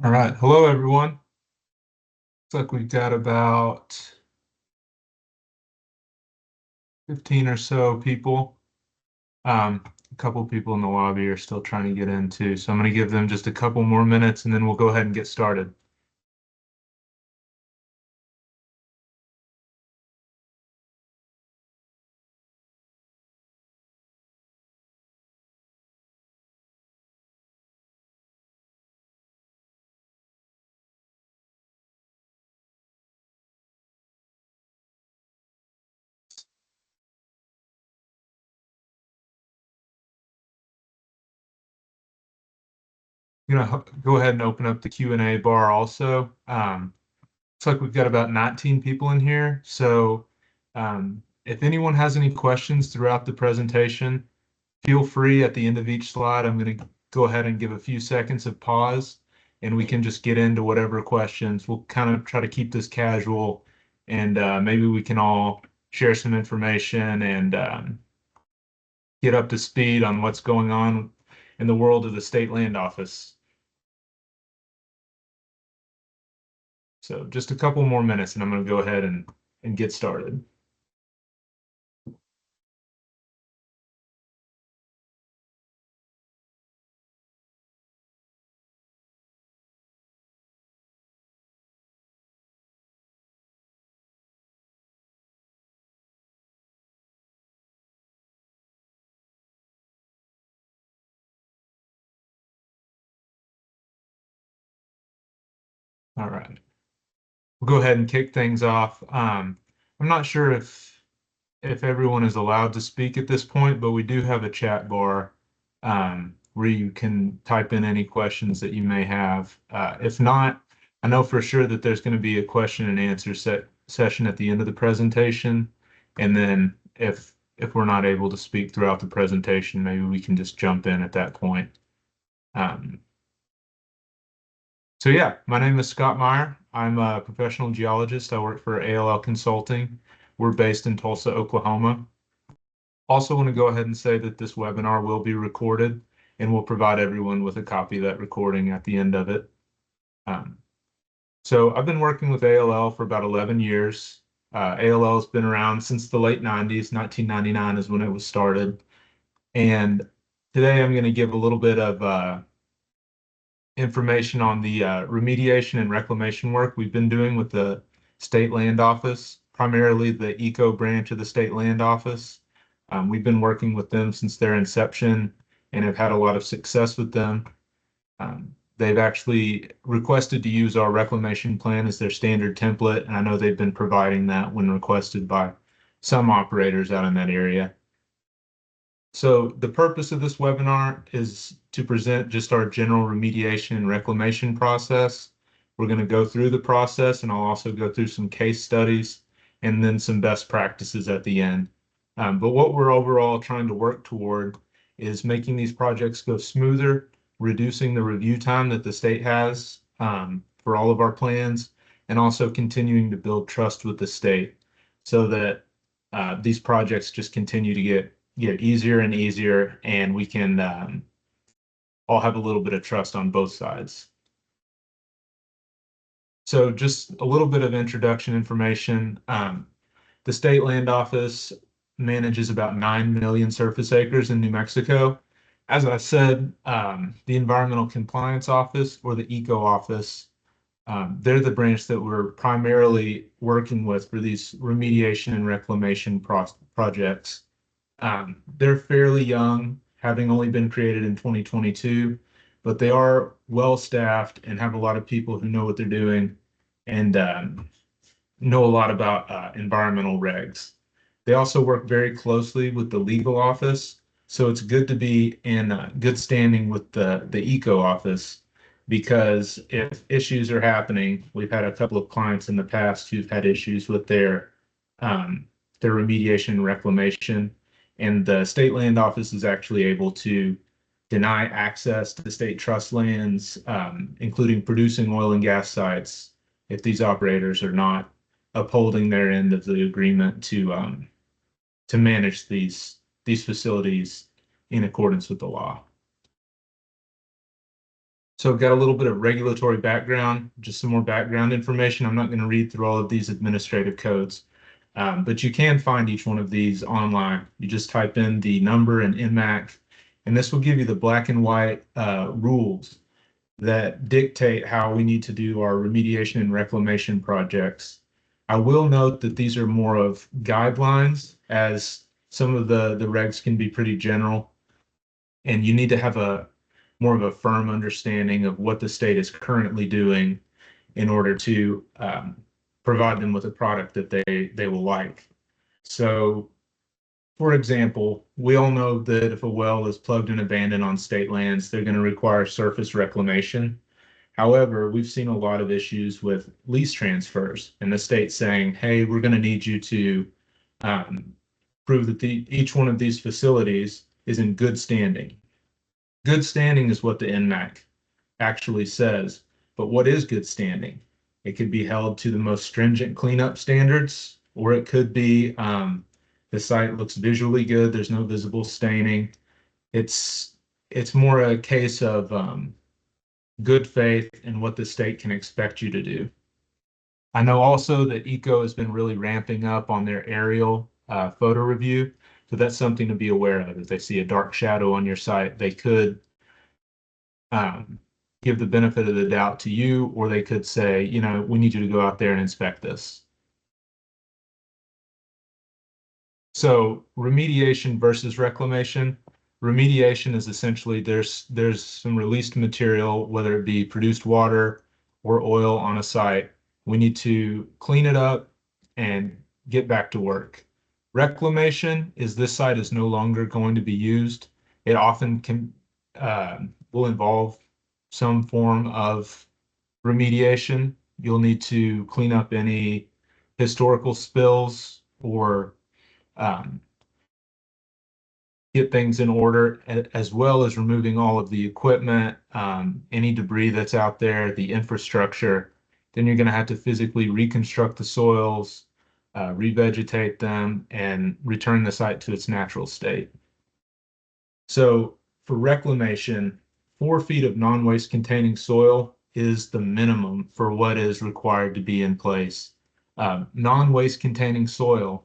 All right. Hello, everyone. Looks like we've got about 15 or so people. A couple people in the lobby are still trying to get in too. So I'm going to give them just a couple more minutes and then we'll go ahead and get started. I'm going to go ahead and open up the Q&A bar also. Looks like we've got about 19 people in here. So if anyone has any questions throughout the presentation, feel free at the end of each slide. I'm going to go ahead and give a few seconds of pause and we can just get into whatever questions. We'll kind of try to keep this casual and maybe we can all share some information and get up to speed on what's going on in the world of the state land office. So just a couple more minutes and I'm going to go ahead and get started. All right. We'll go ahead and kick things off. I'm not sure if everyone is allowed to speak at this point, but we do have a chat bar where you can type in any questions that you may have. If not, I know for sure that there's going to be a question and answer session at the end of the presentation. And then if we're not able to speak throughout the presentation, maybe we can just jump in at that point. Um, so yeah, my name is Scott Meyer. I'm a professional geologist. I work for ALL Consulting. We're based in Tulsa, Oklahoma. Also want to go ahead and say that this webinar will be recorded and we'll provide everyone with a copy of that recording at the end of it. So I've been working with ALL for about 11 years. ALL has been around since the late 90s. 1999 is when it was started. And today I'm going to give a little bit of information on the remediation and reclamation work we've been doing with the State Land Office, primarily the eco branch of the State Land Office. We've been working with them since their inception and have had a lot of success with them. They've actually requested to use our reclamation plan as their standard template, and I know they've been providing that when requested by some operators out in that area. So the purpose of this webinar is to present just our general remediation and reclamation process. We're going to go through the process and I'll also go through some case studies and then some best practices at the end. But what we're overall trying to work toward is making these projects go smoother, reducing the review time that the state has for all of our plans, and also continuing to build trust with the state so that these projects just continue to get easier and easier, and we can all have a little bit of trust on both sides. So just a little bit of introduction information. The State Land Office manages about 9 million surface acres in New Mexico. As I said, the Environmental Compliance Office, or the ECO Office, they're the branch that we're primarily working with for these remediation and reclamation projects. They're fairly young, having only been created in 2022, but they are well staffed and have a lot of people who know what they're doing and know a lot about environmental regs. They also work very closely with the legal office, so it's good to be in good standing with the eco office because if issues are happening, we've had a couple of clients in the past who've had issues with their remediation and reclamation, and the state land office is actually able to deny access to the state trust lands, including producing oil and gas sites, if these operators are not upholding their end of the agreement to manage these facilities in accordance with the law. So I've got a little bit of regulatory background, just some more background information. I'm not going to read through all of these administrative codes, but you can find each one of these online. You just type in the number and NMAC, and this will give you the black and white rules that dictate how we need to do our remediation and reclamation projects. I will note that these are more of guidelines, as some of the regs can be pretty general, and you need to have a more of a firm understanding of what the state is currently doing in order to provide them with a product that they will like. So, for example, we all know that if a well is plugged and abandoned on state lands, they're going to require surface reclamation. However, we've seen a lot of issues with lease transfers and the state saying, hey, we're going to need you to um, prove that each one of these facilities is in good standing. Good standing is what the NMAC actually says, but what is good standing? It could be held to the most stringent cleanup standards, or it could be the site looks visually good, there's no visible staining. It's it's more a case of good faith and what the state can expect you to do. I know also that ECO has been really ramping up on their aerial photo review. So that's something to be aware of. If they see a dark shadow on your site, they could um, give the benefit of the doubt to you, or they could say, you know, we need you to go out there and inspect this. So remediation versus reclamation. Remediation is essentially there's some released material, whether it be produced water or oil on a site. We need to clean it up and get back to work. Reclamation is this site is no longer going to be used. It often can will involve some form of remediation. You'll need to clean up any historical spills or um, get things in order, as well as removing all of the equipment, any debris that's out there, the infrastructure. Then you're going to have to physically reconstruct the soils, revegetate them, and return the site to its natural state. So for reclamation, 4 feet of non-waste containing soil is the minimum for what is required to be in place. Non-waste containing soil,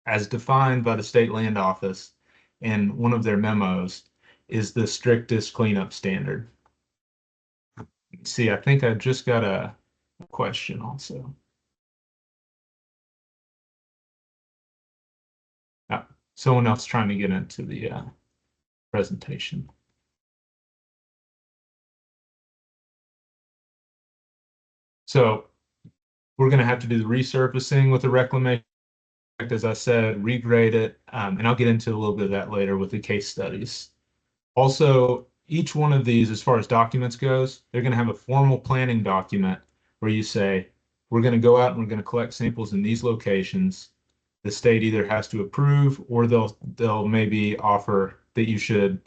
as defined by the State Land Office in one of their memos, is the strictest cleanup standard. See, I think I just got a question also. Someone else trying to get into the presentation. So we're going to have to do the resurfacing with the reclamation, as I said, regrade it, and I'll get into a little bit of that later with the case studies. Also, each one of these, as far as documents goes, they're going to have a formal planning document where you say, we're going to go out and we're going to collect samples in these locations. The state either has to approve or they'll maybe offer that you should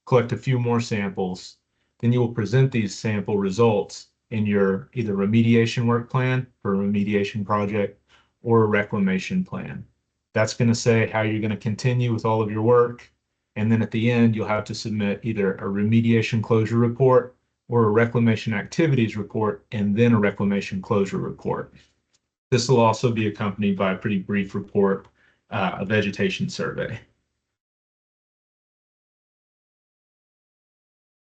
collect a few more samples. Then you will present these sample results in your either remediation work plan for a remediation project or a reclamation plan. That's going to say how you're going to continue with all of your work. And then at the end, you'll have to submit either a remediation closure report or a reclamation activities report, and then a reclamation closure report. This will also be accompanied by a pretty brief report, a vegetation survey.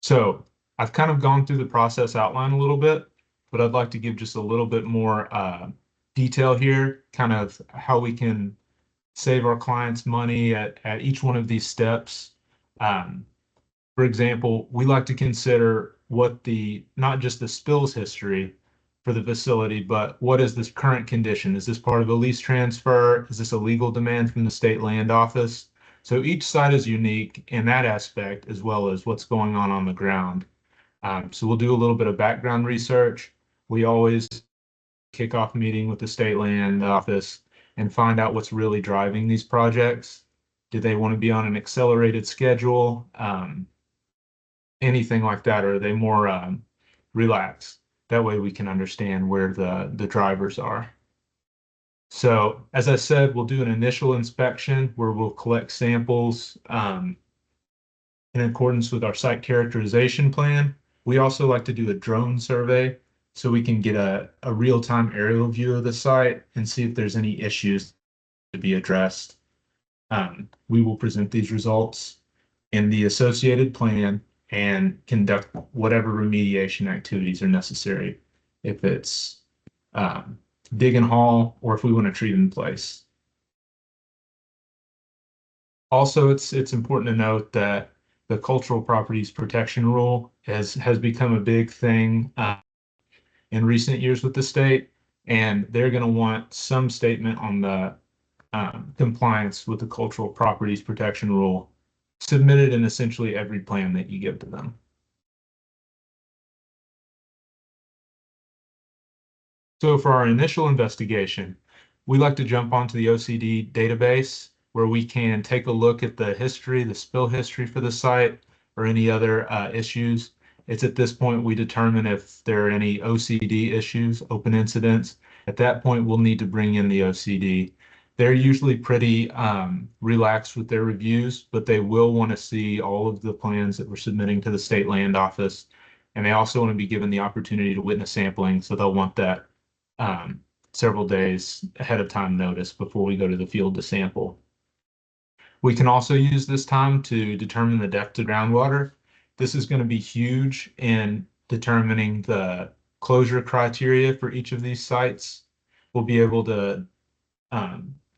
So I've kind of gone through the process outline a little bit, but I'd like to give just a little bit more detail here, kind of how we can save our clients money at each one of these steps. For example, we like to consider what not just the spills history for the facility, but what is this current condition? Is this part of a lease transfer? Is this a legal demand from the state land office? So each site is unique in that aspect, as well as what's going on the ground. So we'll do a little bit of background research. We always kick off meeting with the state land office and find out what's really driving these projects. Do they want to be on an accelerated schedule? Anything like that, or are they more relaxed? That way we can understand where the drivers are. So as I said, we'll do an initial inspection where we'll collect samples in accordance with our site characterization plan. We also like to do a drone survey so we can get a real-time aerial view of the site and see if there's any issues to be addressed. We will present these results in the associated plan and conduct whatever remediation activities are necessary, if it's um, dig and haul or if we want to treat in place. Also, it's important to note that the cultural properties protection rule has become a big thing in recent years with the state, and they're going to want some statement on the compliance with the cultural properties protection rule submitted in essentially every plan that you give to them. So for our initial investigation, we like to jump onto the OCD database where we can take a look at the history, the spill history for the site, or any other issues. It's at this point we determine if there are any OCD issues, open incidents. At that point, we'll need to bring in the OCD. They're usually pretty relaxed with their reviews, but they will want to see all of the plans that we're submitting to the state land office. And they also want to be given the opportunity to witness sampling, so they'll want that several days ahead of time notice before we go to the field to sample. We can also use this time to determine the depth to groundwater. This is going to be huge in determining the closure criteria for each of these sites. We'll be able to,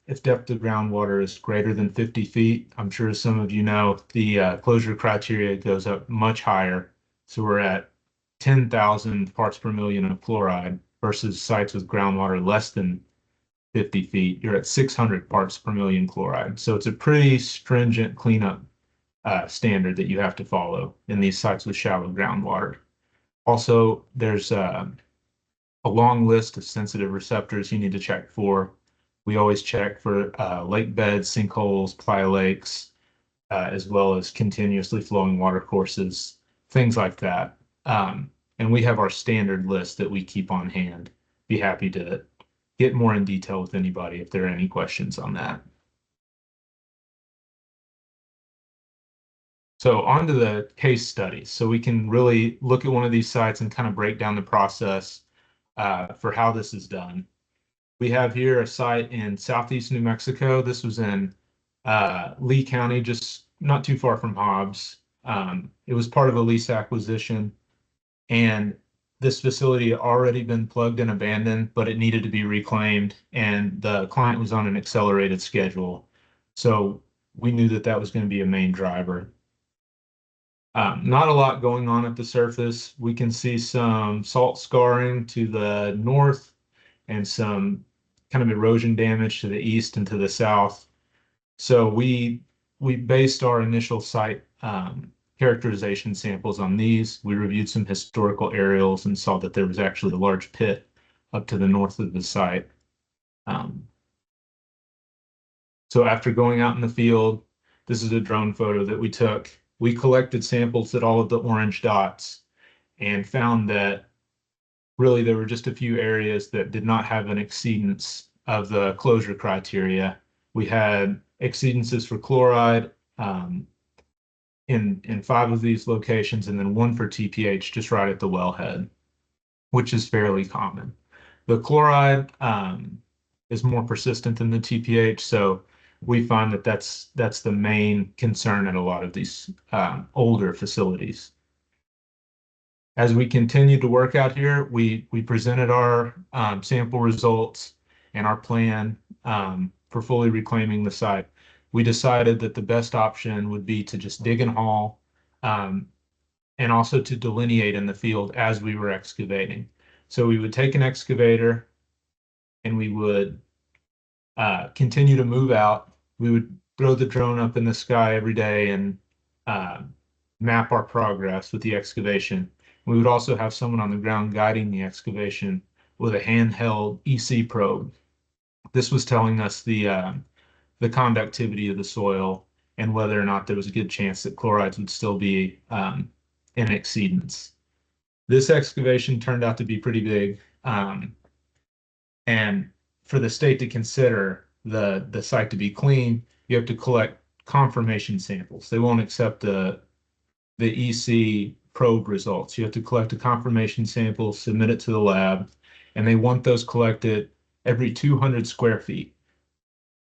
if depth of groundwater is greater than 50 feet, I'm sure some of you know, the closure criteria goes up much higher. So we're at 10,000 parts per million of chloride versus sites with groundwater less than 50 feet, you're at 600 parts per million chloride. So it's a pretty stringent cleanup standard that you have to follow in these sites with shallow groundwater. Also, there's a long list of sensitive receptors you need to check for. We always check for lake beds, sinkholes, playa lakes, as well as continuously flowing water courses, things like that. And we have our standard list that we keep on hand. Be happy to get more in detail with anybody if there are any questions on that. So on to the case studies. So we can really look at one of these sites and kind of break down the process for how this is done. We have here a site in southeast New Mexico. This was in Lee County, just not too far from Hobbs. It was part of a lease acquisition, and this facility had already been plugged and abandoned, but it needed to be reclaimed, and the client was on an accelerated schedule. So we knew that that was going to be a main driver. Not a lot going on at the surface. We can see some salt scarring to the north and some kind of erosion damage to the east and to the south. So we based our initial site characterization samples on these. We reviewed some historical aerials and saw that there was actually a large pit up to the north of the site. So after going out in the field, this is a drone photo that we took. We collected samples at all of the orange dots and found that really there were just a few areas that did not have an exceedance of the closure criteria. We had exceedances for chloride in 5 of these locations, and then 1 for TPH just right at the wellhead, which is fairly common. The chloride is more persistent than the TPH, so we find that that's the main concern at a lot of these older facilities. As we continued to work out here, we presented our sample results and our plan for fully reclaiming the site. We decided that the best option would be to just dig and haul, and also to delineate in the field as we were excavating. So we would take an excavator and we would continue to move out. We would throw the drone up in the sky every day and map our progress with the excavation. We would also have someone on the ground guiding the excavation with a handheld EC probe. This was telling us the conductivity of the soil and whether or not there was a good chance that chlorides would still be in exceedance. This excavation turned out to be pretty big, and for the state to consider the site to be clean, you have to collect confirmation samples. They won't accept the EC probe results. You have to collect a confirmation sample, submit it to the lab, and they want those collected every 200 square feet.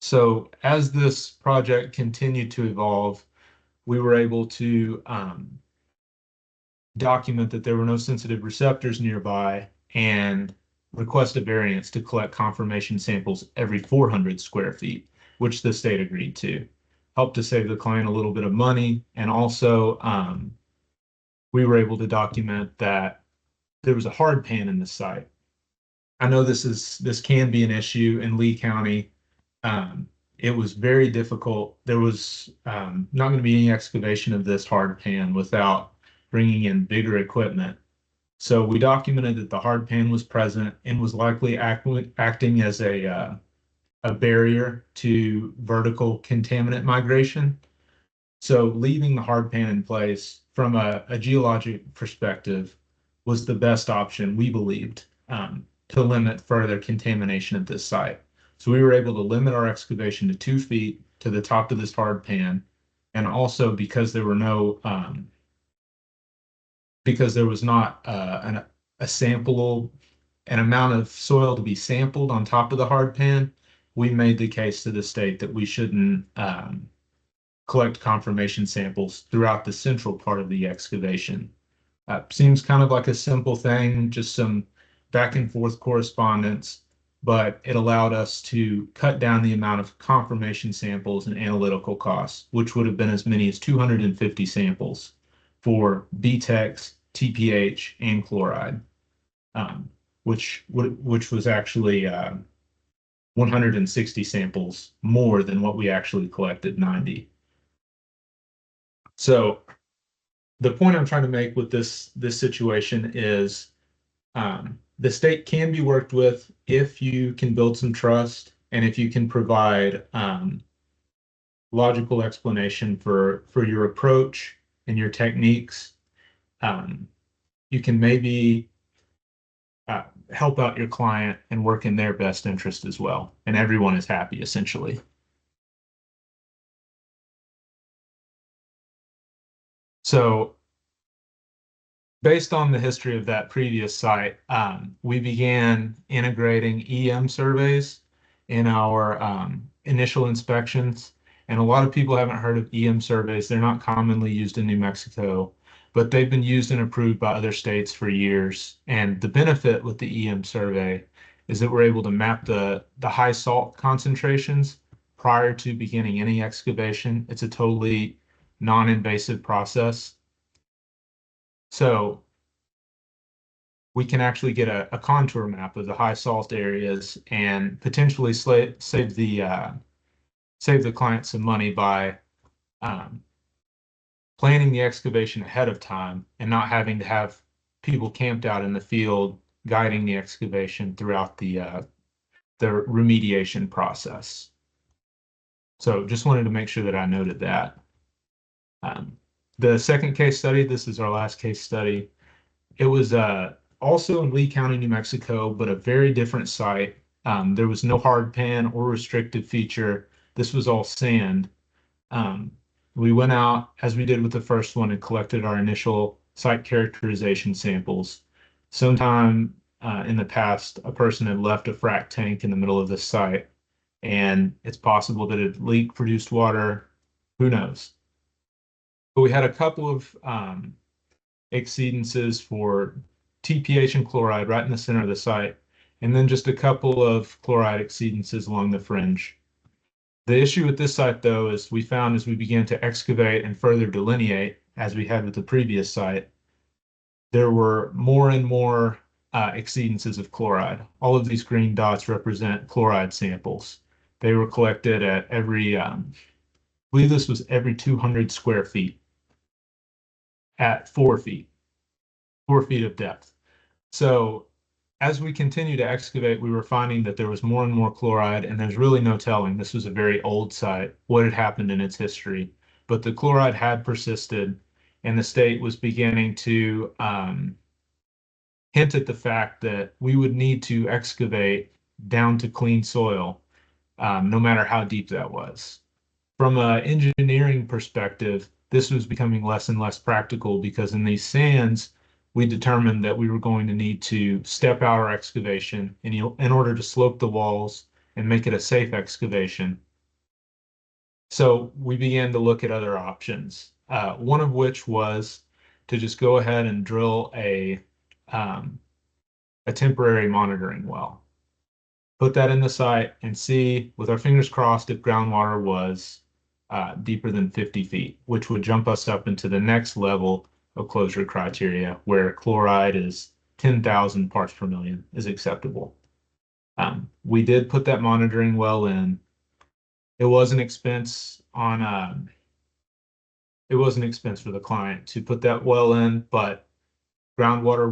So as this project continued to evolve, we were able to document that there were no sensitive receptors nearby and request a variance to collect confirmation samples every 400 square feet, which the state agreed to. Helped to save the client a little bit of money. And also, we were able to document that there was a hard pan in the site. I know this can be an issue in Lee County. It was very difficult. There was not going to be any excavation of this hard pan without bringing in bigger equipment. So we documented that the hard pan was present and was likely acting as a barrier to vertical contaminant migration. So leaving the hard pan in place from a geologic perspective was the best option, we believed, to limit further contamination at this site. So we were able to limit our excavation to 2 feet to the top of this hard pan. And also because there were no, because there was not a sample, an amount of soil to be sampled on top of the hard pan, we made the case to the state that we shouldn't collect confirmation samples throughout the central part of the excavation. Seems kind of like a simple thing, just some back and forth correspondence, but it allowed us to cut down the amount of confirmation samples and analytical costs, which would have been as many as 250 samples for BTEX, TPH, and chloride, which was actually 160 samples more than what we actually collected, 90. So the point I'm trying to make with this situation is the state can be worked with if you can build some trust and if you can provide logical explanation for your approach and your techniques. You can maybe help out your client and work in their best interest as well, and everyone is happy essentially. So based on the history of that previous site, we began integrating EM surveys in our initial inspections. And a lot of people haven't heard of EM surveys. They're not commonly used in New Mexico, but they've been used and approved by other states for years. And the benefit with the EM survey is that we're able to map the high salt concentrations prior to beginning any excavation. It's a totally non-invasive process. So we can actually get a contour map of the high salt areas and potentially save the client some money by planning the excavation ahead of time and not having to have people camped out in the field guiding the excavation throughout the remediation process. So just wanted to make sure that I noted that. The second case study, this is our last case study. It was also in Lee County, New Mexico, but a very different site. There was no hard pan or restrictive feature. This was all sand. We went out, as we did with the first one, and collected our initial site characterization samples. Sometime in the past, a person had left a frac tank in the middle of the site, and it's possible that it leaked, produced water, who knows? But we had a couple of exceedances for TPH and chloride right in the center of the site, and then just a couple of chloride exceedances along the fringe. The issue with this site, though, is we found as we began to excavate and further delineate, as we had with the previous site, there were more and more exceedances of chloride. All of these green dots represent chloride samples. They were collected at every, I believe this was every 200 square feet at 4 feet, 4 feet of depth. So as we continue to excavate, we were finding that there was more and more chloride, and there's really no telling. This was a very old site, what had happened in its history. But the chloride had persisted, and the state was beginning to hint at the fact that we would need to excavate down to clean soil, no matter how deep that was. From an engineering perspective, this was becoming less and less practical because in these sands, we determined that we were going to need to step out our excavation in order to slope the walls and make it a safe excavation. So we began to look at other options, one of which was to just go ahead and drill um, a temporary monitoring well, put that in the site and see with our fingers crossed if groundwater was deeper than 50 feet, which would jump us up into the next level of closure criteria where chloride is 10,000 parts per million is acceptable. We did put that monitoring well in. It was an expense on it was an expense for the client to put that well in, but groundwater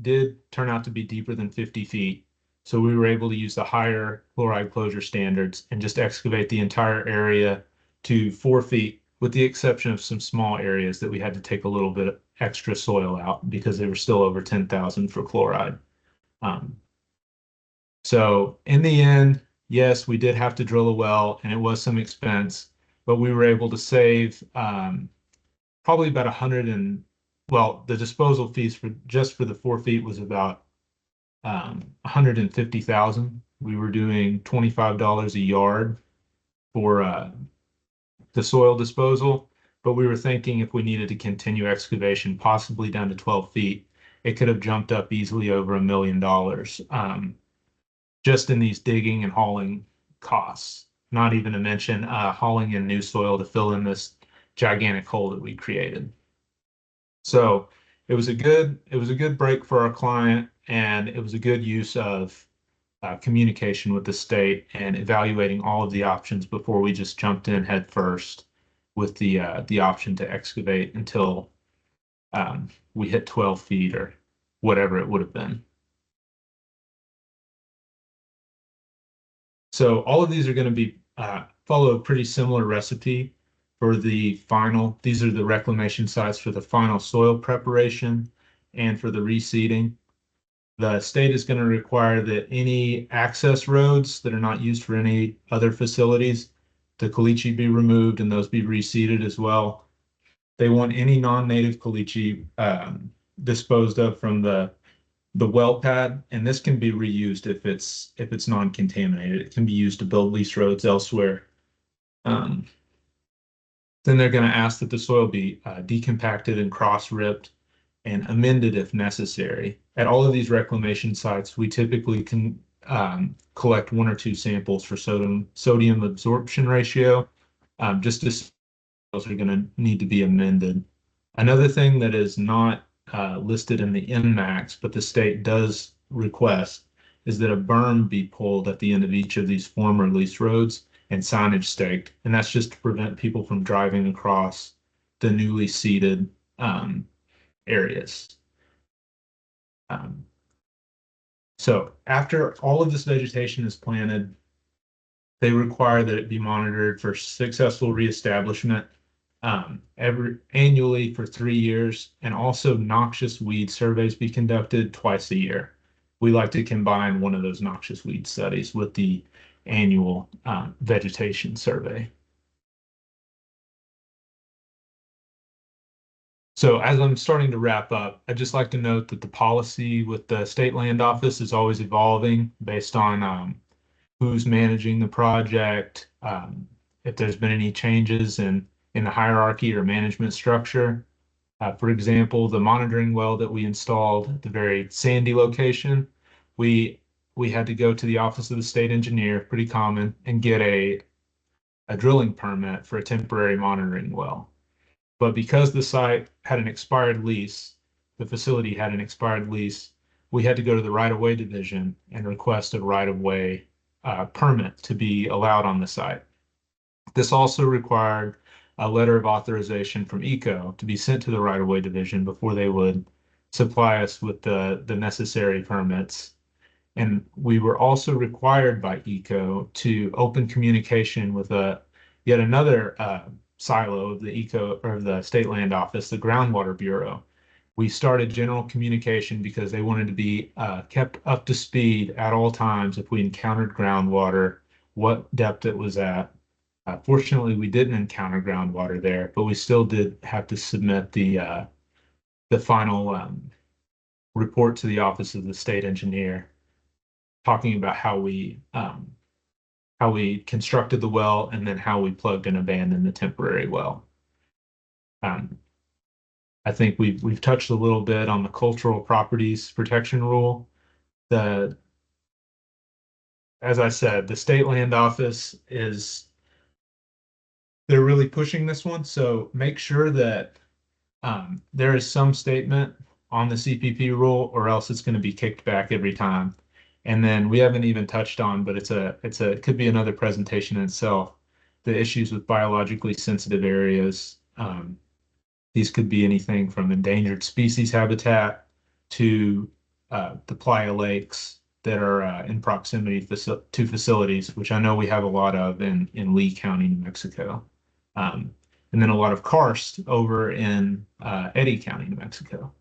did turn out to be deeper than 50 feet. So we were able to use the higher chloride closure standards and just excavate the entire area to 4 feet, with the exception of some small areas that we had to take a little bit of extra soil out because they were still over 10,000 for chloride. Um, so in the end, yes, we did have to drill a well and it was some expense, but we were able to save probably about 100 and well, the disposal fees for just for the 4 feet was about 150,000. We were doing $25 a yard for the soil disposal, but we were thinking if we needed to continue excavation, possibly down to 12 feet, it could have jumped up easily over $1 million just in these digging and hauling costs. Not even to mention hauling in new soil to fill in this gigantic hole that we created. So it was a good break for our client, and it was a good use of communication with the state and evaluating all of the options before we just jumped in head first with the option to excavate until we hit 12 feet or whatever it would have been. So all of these are going to be follow a pretty similar recipe for the final. These are the reclamation sites for the final soil preparation and for the reseeding. The state is going to require that any access roads that are not used for any other facilities, the caliche be removed and those be reseeded as well. They want any non-native caliche disposed of from the well pad, and this can be reused if it's non-contaminated. It can be used to build lease roads elsewhere. Um, then they're going to ask that the soil be decompacted and cross-ripped and amended if necessary. At all of these reclamation sites, we typically can collect 1 or 2 samples for sodium absorption ratio, just as those are going to need to be amended. Another thing that is not listed in the NMAX, but the state does request, is that a berm be pulled at the end of each of these former lease roads and signage staked. And that's just to prevent people from driving across the newly seeded areas. Um, so after all of this vegetation is planted, they require that it be monitored for successful reestablishment annually for 3 years, and also noxious weed surveys be conducted twice a year. We like to combine one of those noxious weed studies with the annual vegetation survey. So as I'm starting to wrap up, I'd just like to note that the policy with the State Land Office is always evolving based on who's managing the project, if there's been any changes in the hierarchy or management structure. For example, the monitoring well that we installed at the very sandy location, we we had to go to the office of the state engineer, pretty common, and get a drilling permit for a temporary monitoring well. But because the site had an expired lease, the facility had an expired lease, we had to go to the right-of-way division and request a right-of-way permit to be allowed on the site. This also required a letter of authorization from ECO to be sent to the right-of-way division before they would supply us with the necessary permits. And we were also required by ECO to open communication with yet another silo of the ECO or the State Land Office, the Groundwater Bureau. We started general communication because they wanted to be kept up to speed at all times if we encountered groundwater, what depth it was at, Fortunately, we didn't encounter groundwater there, but we still did have to submit the final report to the Office of the State Engineer, talking about how we constructed the well and then how we plugged and abandoned the temporary well. Um, I think we've touched a little bit on the cultural properties protection rule. The As I said, the state land office is they're really pushing this one. So make sure that there is some statement on the CPP rule, or else it's going to be kicked back every time. And then we haven't even touched on, but it could be another presentation in itself. The issues with biologically sensitive areas. These could be anything from endangered species habitat to the playa lakes that are in proximity to facilities, which I know we have a lot of in Lee County, New Mexico. Um, and then a lot of karst over in Eddy County, New Mexico.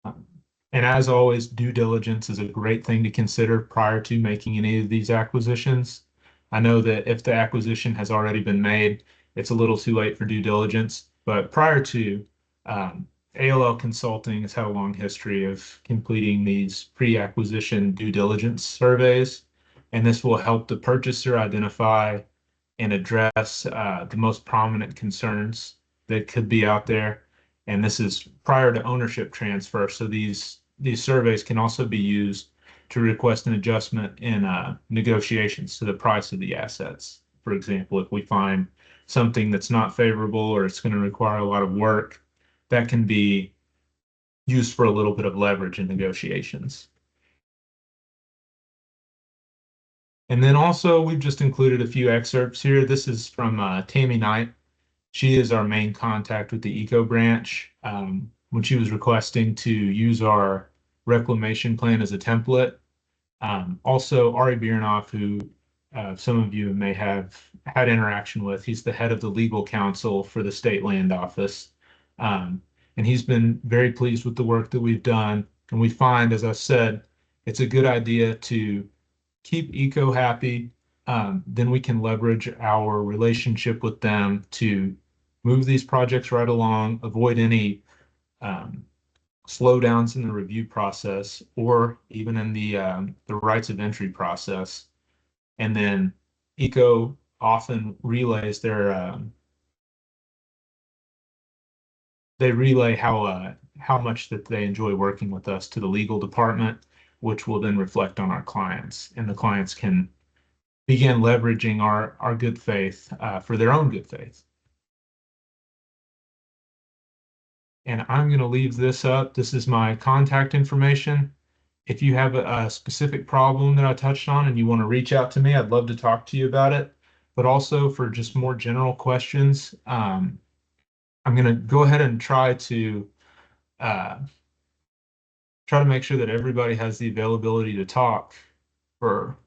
Um, and as always, due diligence is a great thing to consider prior to making any of these acquisitions. I know that if the acquisition has already been made, it's a little too late for due diligence, but prior to, ALL Consulting has had a long history of completing these pre-acquisition due diligence surveys, and this will help the purchaser identify and address the most prominent concerns that could be out there. And this is prior to ownership transfer. So these surveys can also be used to request an adjustment in negotiations to the price of the assets. For example, if we find something that's not favorable or it's going to require a lot of work, that can be used for a little bit of leverage in negotiations. And then also, we've just included a few excerpts here. This is from Tammy Knight. She is our main contact with the eco branch. When she was requesting to use our reclamation plan as a template. Also, Ari Birnoff, who some of you may have had interaction with, he's the head of the legal counsel for the state land office. And he's been very pleased with the work that we've done. And we find, as I said, it's a good idea to keep eco happy. Then we can leverage our relationship with them to move these projects right along, avoid any um, slowdowns in the review process or even in the rights of entry process. And then eco often relays they relay how much that they enjoy working with us to the legal department, which will then reflect on our clients, and the clients can begin leveraging our good faith for their own good faith. And I'm going to leave this up. This is my contact information. If you have a specific problem that I touched on and you want to reach out to me, I'd love to talk to you about it. But also for just more general questions, I'm going to go ahead and uh, try to make sure that everybody has the availability to talk for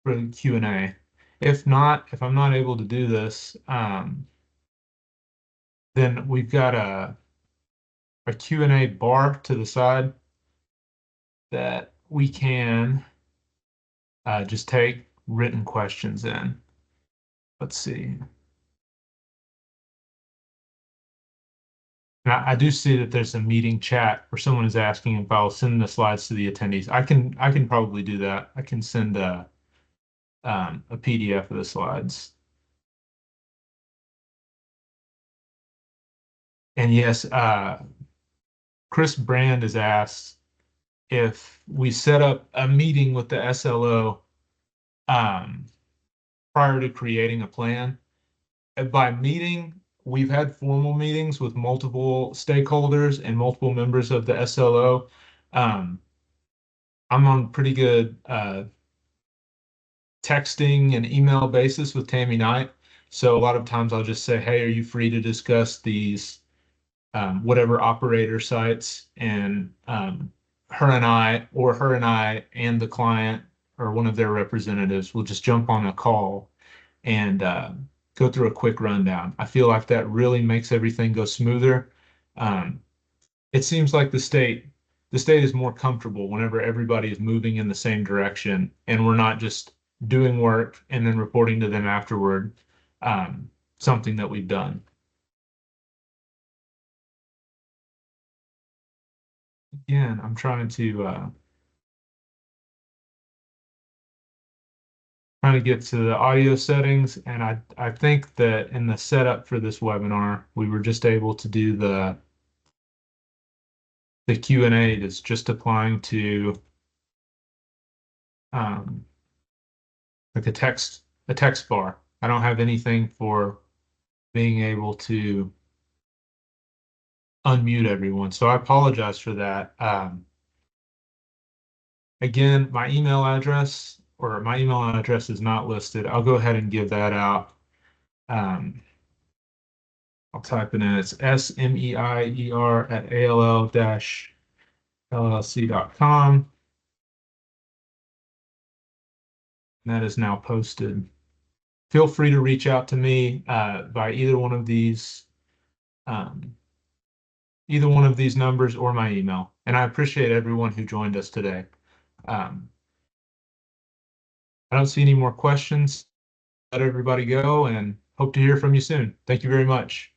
for the Q&A. If not, if I'm not able to do this, then we've got a Q&A bar to the side that we can just take written questions in. Let's see. And I do see that there's a meeting chat where someone is asking if I'll send the slides to the attendees. I can probably do that. I can send a PDF of the slides. And yes, Chris Brand has asked if we set up a meeting with the SLO um, prior to creating a plan. By meeting, we've had formal meetings with multiple stakeholders and multiple members of the SLO. Um, I'm on pretty good texting and email basis with Tammy Knight. So a lot of times I'll just say, hey, are you free to discuss these whatever operator sites? And her and I and the client or one of their representatives will just jump on a call and go through a quick rundown. I feel like that really makes everything go smoother. Um, it seems like the state is more comfortable whenever everybody is moving in the same direction and we're not just doing work and then reporting to them afterward, something that we've done. Again, I'm trying to get to the audio settings, and I think that in the setup for this webinar, we were just able to do the Q&A that's just applying to um, like a text bar. I don't have anything for being able to unmute everyone, so I apologize for that. Again, my email address is not listed. I'll go ahead and give that out. Um, I'll type it in. It's smeier@all-llc.com. And that is now posted. Feel free to reach out to me by um, either one of these numbers or my email. And I appreciate everyone who joined us today. Um, I don't see any more questions. Let everybody go and hope to hear from you soon. Thank you very much.